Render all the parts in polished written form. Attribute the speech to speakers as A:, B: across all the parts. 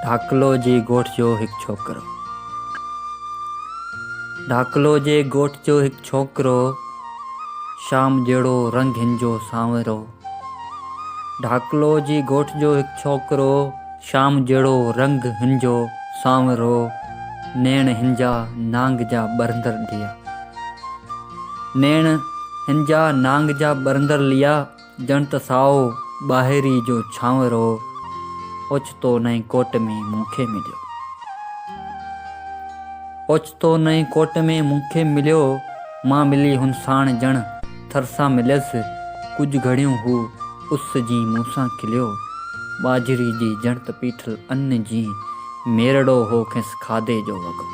A: ढाकलो जे ॻोठ जो हिकु छोकिरो। ढाकलो जे ॻोठ जो हिकु छोकिरो, शाम जहिड़ो रंग हिनजो सांवरो। ढाकलो जी ॻोठ जो हिकु छोकिरो, शाम जहिड़ो रंग हिनजो सांवरो। नेण हिनजा नांग जा बरंदर लिया। नेण हिनजा नांग जा बरंदर लिया, ॼण त साओ ॿाहिरी जो छांवरो। ओचितो नई कोट में मूंखे मिलियो। ओचितो नई कोट में मूंखे मिलियो। मां मिली हुन साण ॼण थरसा मिलियसि। कुझु घड़ियूं हू उस जी मूंसां खिलियो। बाजरी जी ॼण त पीठल अन्न जी, मेरड़ो हो खेसि खाधे जो वॻो।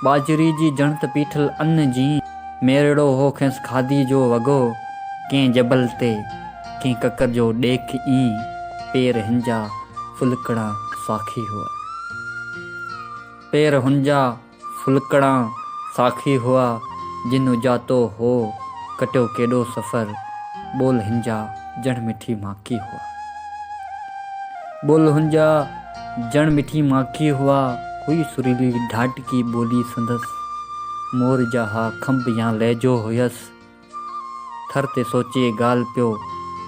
A: बाजरी जी ॼण त पीठल अन्न जी, मेरड़ो हो खेसि खाधी जो वॻो। कंहिं जबल ते कंहिं ककर जो ॾेख ई, पेर हिनजा फुलकड़ा साखी हुआ। पेर हुनजा फुलकड़ा साखी हुआ। जिन उजातो हो कटियो केॾो सफ़र। बोल हिनजा ॼण मिठी माखी हुआ। बोल हुनजा ॼण मिठी माखी हुआ। हुई सुरीली ढाढकी ॿोली संदसि। मोर जा हा खंभ या लहजो हुयसि। थर ते सोचे ॻाल्हि पियो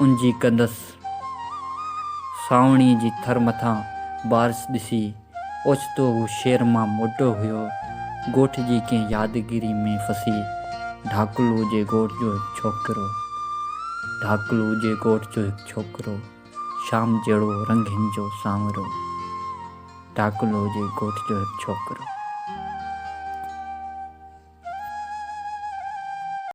A: उंजी कंदसि। सावणी जी थर मथां बारिश ॾिसी, ओचितो हू शेर मां मोटो हुयो। ॻोठ जी कंहिं यादगिरी में फसी। ढाकलो जे ॻोठ जो हिकु छोकिरो। ढाकलो जे ॻोठ जो हिकु छोकिरो, शाम जहिड़ो रंग हिनजो सांवरो। ढाकलो जे ॻोठ जो हिकु छोकिरो।